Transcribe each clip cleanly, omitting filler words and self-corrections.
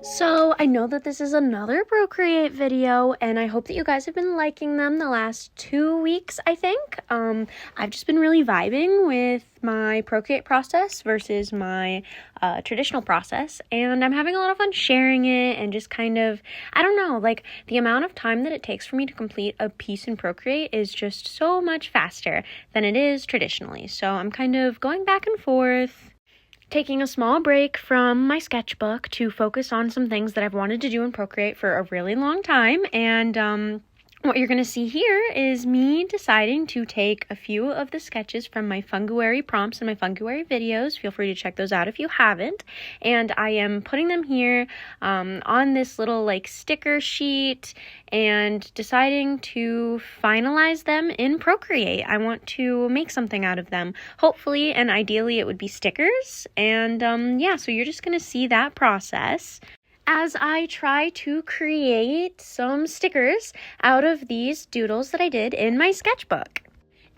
So I know that this is another Procreate video, and I hope that you guys have been liking them the last 2 weeks, I think. I've just been really vibing with my Procreate process versus my traditional process, and I'm having a lot of fun sharing it and just kind of, I don't know, like the amount of time that it takes for me to complete a piece in Procreate is just so much faster than it is traditionally. So I'm kind of going back and forth, taking a small break from my sketchbook to focus on some things that I've wanted to do in Procreate for a really long time. And what you're going to see here is me deciding to take a few of the sketches from my Funguary prompts and my Funguary videos. Feel free to check those out if you haven't. And I am putting them here on this little like sticker sheet and deciding to finalize them in Procreate. I want to make something out of them. Hopefully and ideally it would be stickers. And yeah, so you're just going to see that process as I try to create some stickers out of these doodles that I did in my sketchbook.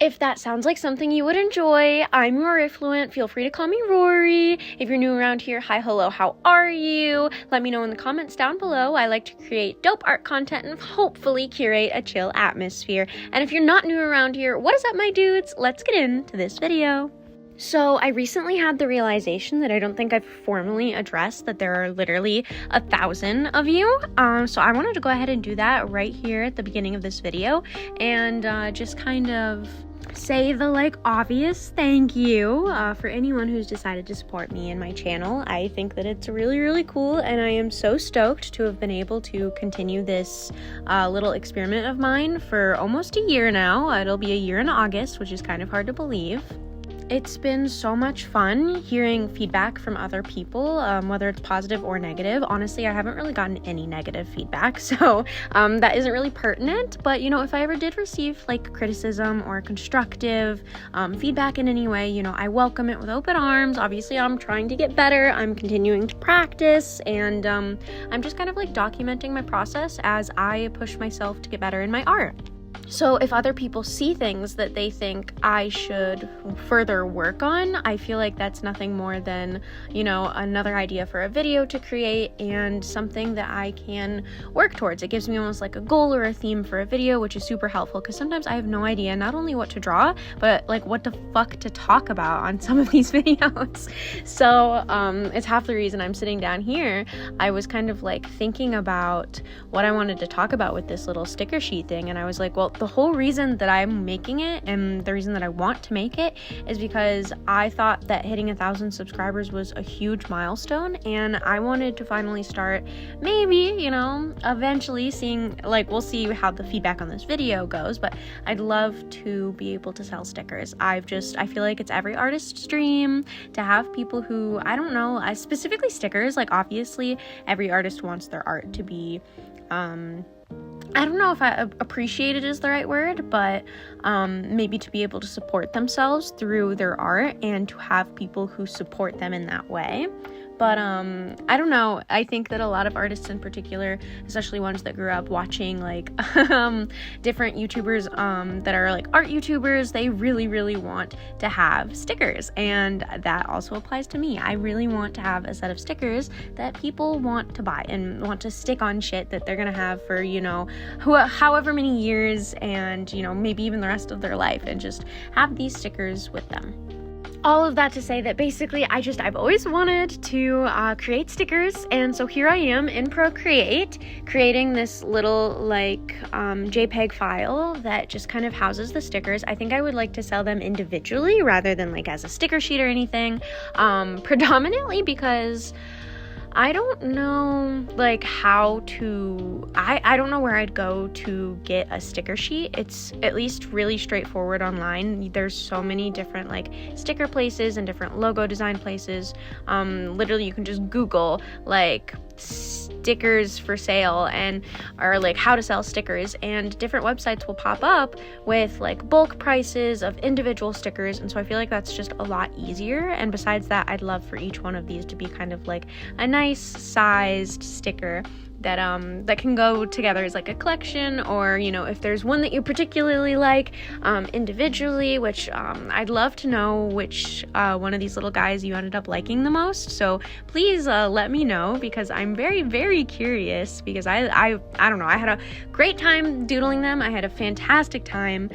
If that sounds like something you would enjoy, I'm Rorifluent. Feel free to call me Rory. If you're new around here, hi, hello, how are you? Let me know in the comments down below. I like to create dope art content and hopefully curate a chill atmosphere. And if you're not new around here, what is up, my dudes? Let's get into this video. So I recently had the realization that I don't think I've formally addressed that there are literally 1,000 of you. So I wanted to go ahead and do that right here at the beginning of this video and just kind of say the like obvious thank you for anyone who's decided to support me and my channel. I think that it's really, really cool, and I am so stoked to have been able to continue this little experiment of mine for almost a year now. It'll be a year in August, which is kind of hard to believe. It's been so much fun hearing feedback from other people, whether it's positive or negative. Honestly, I haven't really gotten any negative feedback, so that isn't really pertinent. But, you know, if I ever did receive like criticism or constructive feedback in any way, you know, I welcome it with open arms. Obviously, I'm trying to get better. I'm continuing to practice, and I'm just kind of like documenting my process as I push myself to get better in my art. So if other people see things that they think I should further work on, I feel like that's nothing more than, you know, another idea for a video to create and something that I can work towards. It gives me almost like a goal or a theme for a video, which is super helpful because sometimes I have no idea not only what to draw, but like what the fuck to talk about on some of these videos. So it's half the reason I'm sitting down here. I was kind of like thinking about what I wanted to talk about with this little sticker sheet thing, and I was like, well, the whole reason that I'm making it and the reason that I want to make it is because I thought that hitting 1,000 subscribers was a huge milestone, and I wanted to finally start maybe, you know, eventually seeing, like, we'll see how the feedback on this video goes, but I'd love to be able to sell stickers. I feel like it's every artist's dream to have people who, I don't know, specifically stickers. Like, obviously every artist wants their art to be I don't know if appreciated is the right word, but maybe to be able to support themselves through their art and to have people who support them in that way. But I don't know, I think that a lot of artists in particular, especially ones that grew up watching like different YouTubers that are like art YouTubers, they really, really want to have stickers. And that also applies to me. I really want to have a set of stickers that people want to buy and want to stick on shit that they're gonna have for, you know, however many years, and, you know, maybe even the rest of their life, and just have these stickers with them. All of that to say that basically I've always wanted to create stickers, and so here I am in Procreate creating this little like JPEG file that just kind of houses the stickers. I think I would like to sell them individually rather than like as a sticker sheet or anything, predominantly because I don't know like how to, I don't know where I'd go to get a sticker sheet. It's at least really straightforward online. There's so many different like sticker places and different logo design places. Literally you can just Google like stickers for sale or like how to sell stickers, and different websites will pop up with like bulk prices of individual stickers, and so I feel like that's just a lot easier. And besides that, I'd love for each one of these to be kind of like a nice sized sticker that can go together as like a collection, or if there's one that you particularly like individually, which I'd love to know which one of these little guys you ended up liking the most. So please let me know, because I'm very, very curious, because I don't know, I had a great time doodling them. I had a fantastic time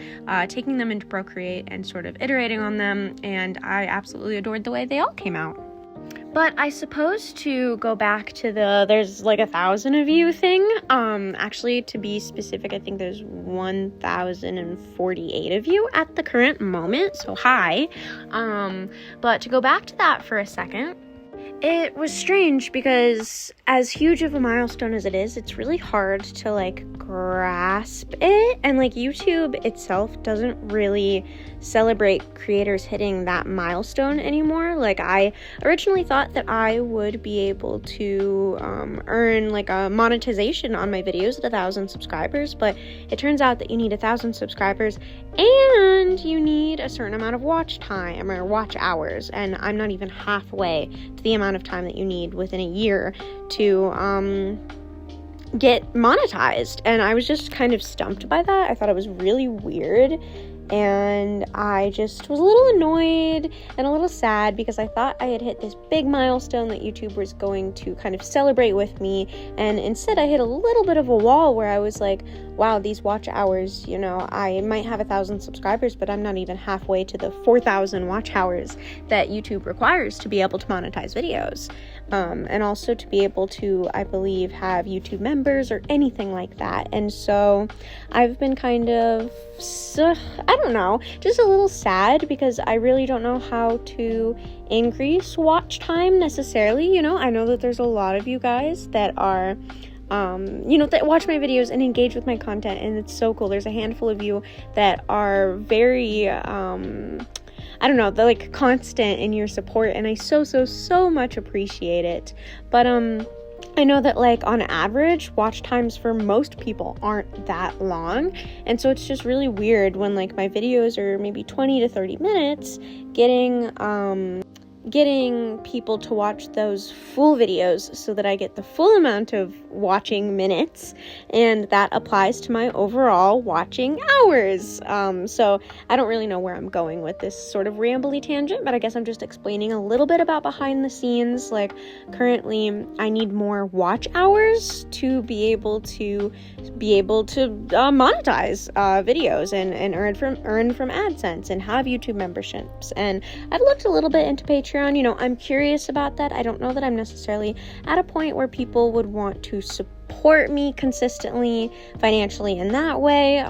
taking them into Procreate and sort of iterating on them, and I absolutely adored the way they all came out. But I suppose to go back to there's like 1,000 of you thing, actually to be specific, I think there's 1,048 of you at the current moment, so hi. But to go back to that for a second, it was strange because as huge of a milestone as it is, it's really hard to like grasp it, and like YouTube itself doesn't really celebrate creators hitting that milestone anymore. Like I originally thought that I would be able to earn like a monetization on my videos at 1,000 subscribers, but it turns out that you need 1,000 subscribers and you need a certain amount of watch time or watch hours, and I'm not even halfway to the amount of time that you need within a year to get monetized. And I was just kind of stumped by that. I thought it was really weird, and I just was a little annoyed and a little sad, because I thought I had hit this big milestone that YouTube was going to kind of celebrate with me, and instead I hit a little bit of a wall where I was like, wow, these watch hours, I might have 1,000 subscribers, but I'm not even halfway to the 4,000 watch hours that YouTube requires to be able to monetize videos. And also to be able to, I believe, have YouTube members or anything like that. And so I've been kind of, I don't know, just a little sad, because I really don't know how to increase watch time necessarily. I know that there's a lot of you guys that are that watch my videos and engage with my content, and it's so cool. There's a handful of you that are very I don't know, they're like constant in your support, and I so much appreciate it. But I know that like on average watch times for most people aren't that long, and so it's just really weird when like my videos are maybe 20 to 30 minutes, getting people to watch those full videos so that I get the full amount of watching minutes, and that applies to my overall watching hours. So I don't really know where I'm going with this sort of rambly tangent, but I guess I'm just explaining a little bit about behind the scenes. Like currently I need more watch hours to be able to monetize videos and earn from AdSense and have YouTube memberships. And I've looked a little bit into Patreon. I'm curious about that. I don't know that I'm necessarily at a point where people would want to support me consistently financially in that way.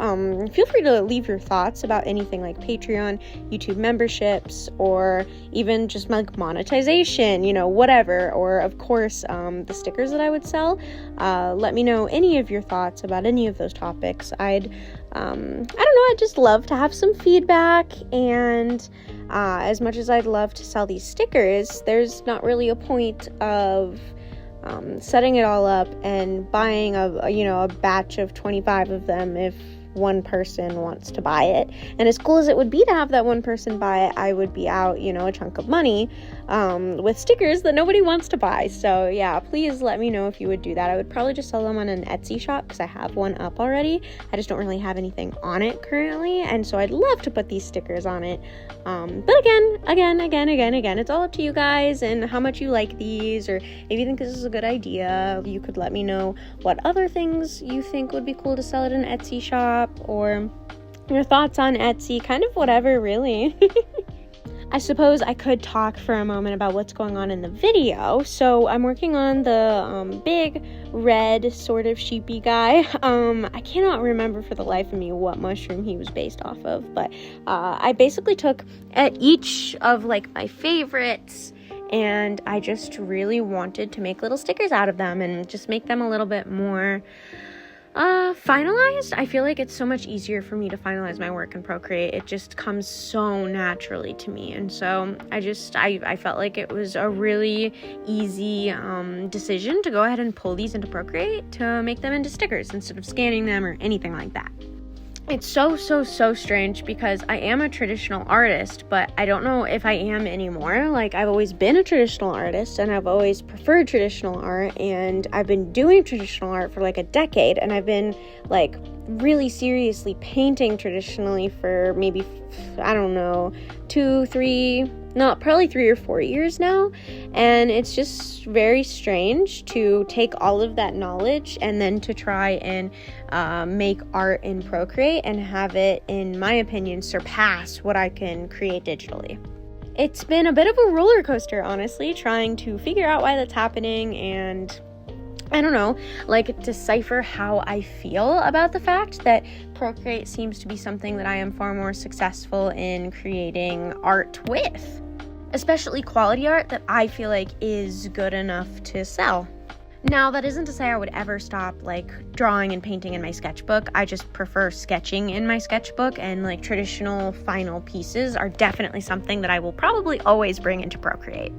Feel free to leave your thoughts about anything like Patreon, YouTube memberships, or even just like monetization, whatever. Or of course, the stickers that I would sell. Let me know any of your thoughts about any of those topics. I don't know, I'd just love to have some feedback, and as much as I'd love to sell these stickers, there's not really a point of setting it all up and buying a batch of 25 of them if one person wants to buy it. And as cool as it would be to have that one person buy it, I would be out, a chunk of money with stickers that nobody wants to buy. So yeah, please let me know if you would do that. I would probably just sell them on an Etsy shop because I have one up already. I just don't really have anything on it currently, and so I'd love to put these stickers on it. But again, it's all up to you guys and how much you like these, or if you think this is a good idea, you could let me know what other things you think would be cool to sell at an Etsy shop, or your thoughts on Etsy, kind of whatever, really. I suppose I could talk for a moment about what's going on in the video. So I'm working on the big red sort of sheepy guy. I cannot remember for the life of me what mushroom he was based off of, but I basically took at each of like my favorites, and I just really wanted to make little stickers out of them and just make them a little bit more finalized. I feel like it's so much easier for me to finalize my work in Procreate. It just comes so naturally to me, and so I felt like it was a really easy decision to go ahead and pull these into Procreate to make them into stickers instead of scanning them or anything like that. It's so strange because I am a traditional artist, but I don't know if I am anymore. Like, I've always been a traditional artist and I've always preferred traditional art, and I've been doing traditional art for like a decade, and I've been like really seriously painting traditionally for maybe, I don't know, probably 3 or 4 years now. And it's just very strange to take all of that knowledge and then to try and make art in Procreate and have it, in my opinion, surpass what I can create digitally. It's been a bit of a roller coaster, honestly, trying to figure out why that's happening and, I don't know, like, decipher how I feel about the fact that Procreate seems to be something that I am far more successful in creating art with, especially quality art that I feel like is good enough to sell. Now, that isn't to say I would ever stop like drawing and painting in my sketchbook. I just prefer sketching in my sketchbook, and like traditional final pieces are definitely something that I will probably always bring into Procreate.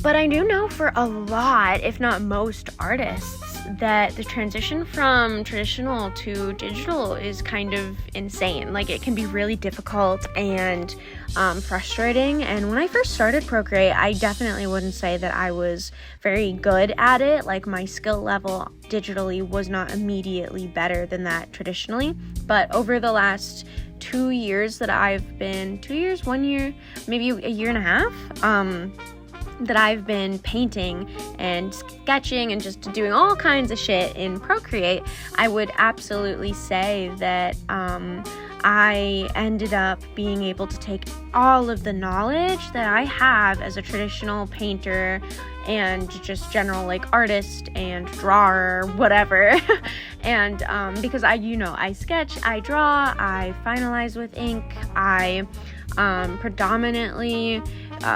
But I do know for a lot, if not most artists, that the transition from traditional to digital is kind of insane. Like, it can be really difficult and frustrating. And when I first started Procreate, I definitely wouldn't say that I was very good at it. Like, my skill level digitally was not immediately better than that traditionally. But over the last 2 years that I've been, 2 years, 1 year, maybe a year and a half, that I've been painting and sketching and just doing all kinds of shit in Procreate, I would absolutely say that I ended up being able to take all of the knowledge that I have as a traditional painter and just general like artist and drawer, whatever. And because I sketch, I draw, I finalize with ink, I predominantly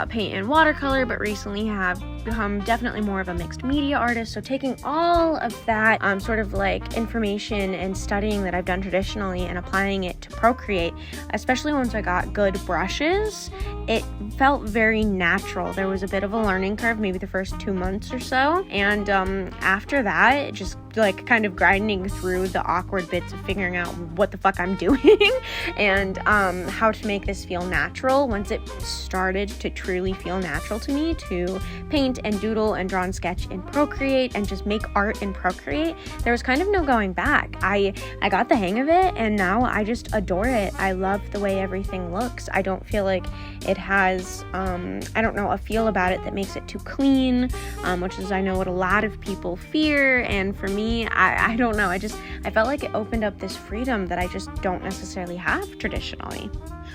paint in watercolor, but recently have become definitely more of a mixed media artist. So taking all of that sort of like information and studying that I've done traditionally and applying it to Procreate, especially once I got good brushes, it felt very natural. There was a bit of a learning curve, maybe the first 2 months or so, and after that, it just like kind of grinding through the awkward bits of figuring out what the fuck I'm doing and how to make this feel natural. Once it started to truly feel natural to me to paint and doodle and draw and sketch in Procreate and just make art in Procreate, there was kind of no going back. I got the hang of it, and now I just adore it. I love the way everything looks. I don't feel like it has a feel about it that makes it too clean, which is I know what a lot of people fear. And for me, I don't know, I felt like it opened up this freedom that I just don't necessarily have traditionally,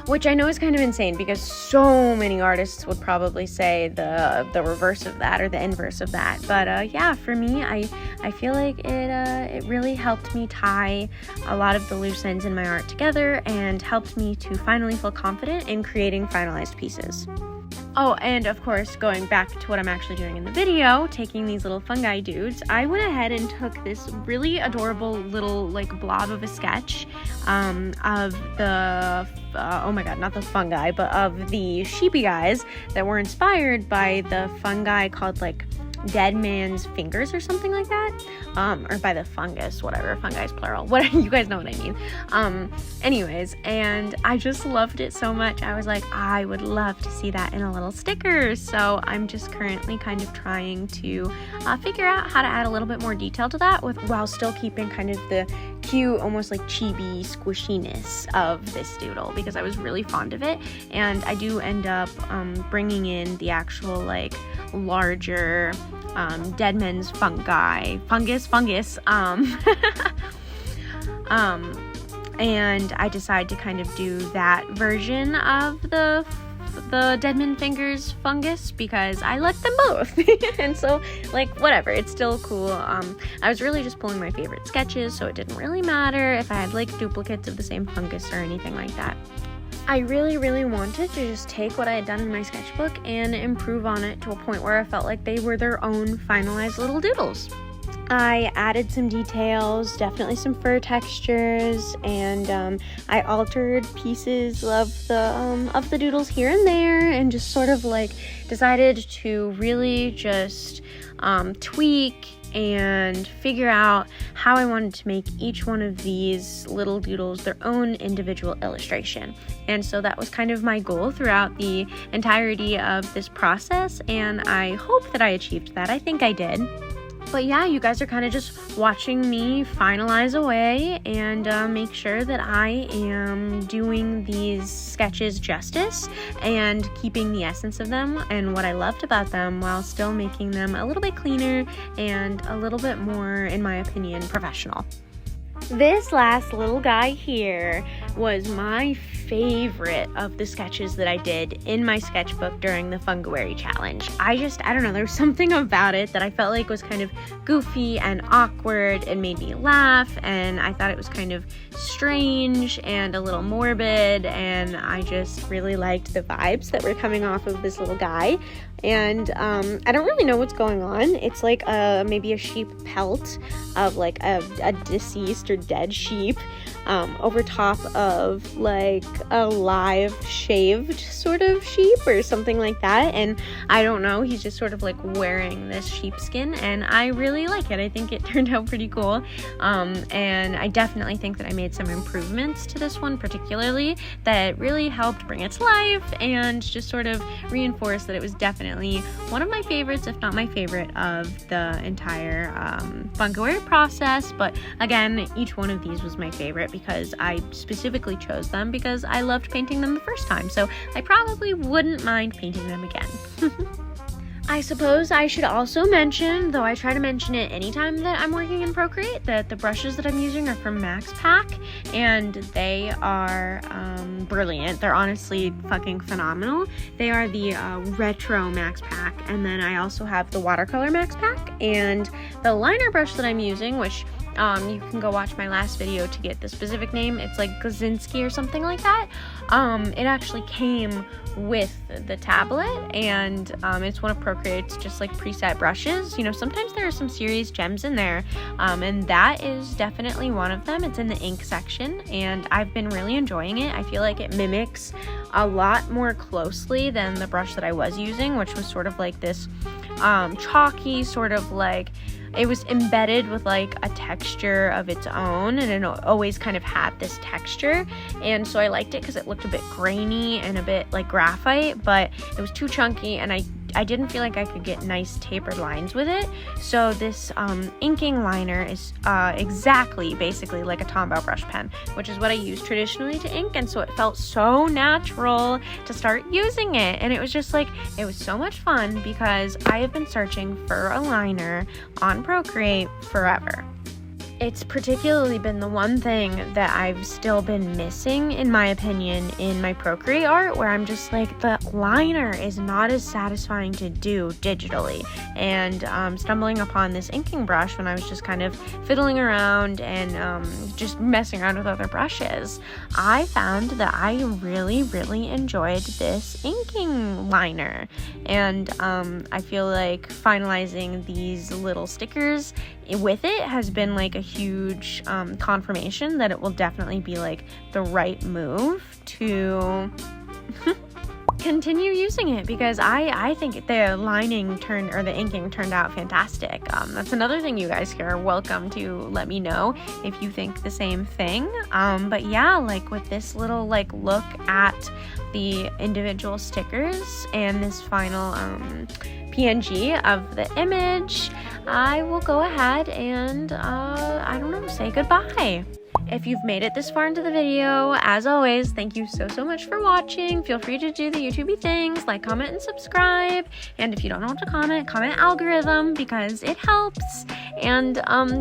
which I know is kind of insane because so many artists would probably say the reverse of that or the inverse of that. But yeah, for me, I feel like it really helped me tie a lot of the loose ends in my art together and helped me to finally feel confident in creating finalized pieces. Oh, and of course, going back to what I'm actually doing in the video, taking these little fungi dudes, I went ahead and took this really adorable little like blob of a sketch of the, oh my god, not the fungi, but of the sheepy guys that were inspired by the fungi called like dead man's fingers or something like that, or by the fungus, whatever, fungi is plural, what, you guys know what I mean. Anyways, and I just loved it so much. I was like, I would love to see that in a little sticker. So I'm just currently kind of trying to figure out how to add a little bit more detail to that while still keeping kind of the cute, almost like chibi squishiness of this doodle, because I was really fond of it. And I do end up bringing in the actual like larger dead men's fungus and I decide to kind of do that version of the dead man fingers fungus because I like them both. And so like whatever, it's still cool. I was really just pulling my favorite sketches, so it didn't really matter if I had like duplicates of the same fungus or anything like that. I really, really wanted to just take what I had done in my sketchbook and improve on it to a point where I felt like they were their own finalized little doodles. I added some details, definitely some fur textures, and I altered pieces of the doodles here and there, and just sort of like decided to really just tweak and figure out how I wanted to make each one of these little doodles their own individual illustration. And so that was kind of my goal throughout the entirety of this process, and I hope that I achieved that. I think I did. But yeah, you guys are kind of just watching me finalize away and make sure that I am doing these sketches justice and keeping the essence of them and what I loved about them while still making them a little bit cleaner and a little bit more, in my opinion, professional. This last little guy here was my favorite of the sketches that I did in my sketchbook during the Funguary challenge. I don't know, there was something about it that I felt like was kind of goofy and awkward and made me laugh, and I thought it was kind of strange and a little morbid, and I just really liked the vibes that were coming off of this little guy. and I don't really know what's going on. It's like maybe a sheep pelt of like a deceased or dead sheep over top of like a live shaved sort of sheep or something like that, and I don't know, he's just sort of like wearing this sheepskin, and I really like it. I think it turned out pretty cool, and I definitely think that I made some improvements to this one particularly that really helped bring it to life and just sort of reinforce that it was definitely one of my favorites, if not my favorite, of the entire Funko process. But again, each one of these was my favorite because I specifically chose them because I loved painting them the first time, so I probably wouldn't mind painting them again. I suppose I should also mention, though I try to mention it anytime that I'm working in Procreate, that the brushes that I'm using are from Max Pack, and they are brilliant. They're honestly fucking phenomenal. They are the retro Max Pack, and then I also have the watercolor Max Pack, and the liner brush that I'm using, which you can go watch my last video to get the specific name. It's like Gazinski or something like that. It actually came with the tablet, and it's one of Procreate's just like preset brushes. You know, sometimes there are some serious gems in there, and that is definitely one of them. It's in the ink section, and I've been really enjoying it. I feel like it mimics a lot more closely than the brush that I was using, which was sort of like this chalky sort of like, it was embedded with like a texture of its own, and it always kind of had this texture, and so I liked it because it looked a bit grainy and a bit like graphite, but it was too chunky, and I didn't feel like I could get nice tapered lines with it. So this inking liner is exactly basically like a Tombow brush pen, which is what I use traditionally to ink, and so it felt so natural to start using it, and it was just like, it was so much fun because I have been searching for a liner on Procreate forever. It's particularly been the one thing that I've still been missing, in my opinion, in my Procreate art, where I'm just like, the liner is not as satisfying to do digitally. And stumbling upon this inking brush when I was just kind of fiddling around and just messing around with other brushes, I found that I really, really enjoyed this inking liner. And I feel like finalizing these little stickers with it has been like a huge confirmation that it will definitely be like the right move to continue using it, because I think the inking turned out fantastic. That's another thing you guys are welcome to let me know if you think the same thing. But yeah, like with this little like look at the individual stickers and this final PNG of the image, I will go ahead and I don't know, say goodbye. If you've made it this far into the video, as always, thank you so much for watching. Feel free to do the YouTubey things, like, comment, and subscribe. And if you don't know what to comment algorithm, because it helps. And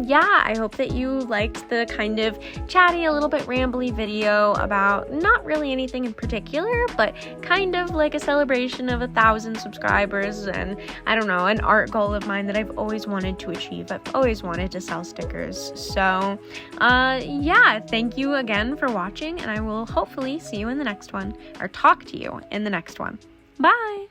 yeah, I hope that you liked the kind of chatty, a little bit rambly video about not really anything in particular, but kind of like a celebration of 1,000 subscribers, and I don't know, an art goal of mine that I've always wanted to achieve. I've always wanted to sell stickers. So yeah, thank you again for watching, and I will hopefully see you in the next one, or talk to you in the next one. Bye!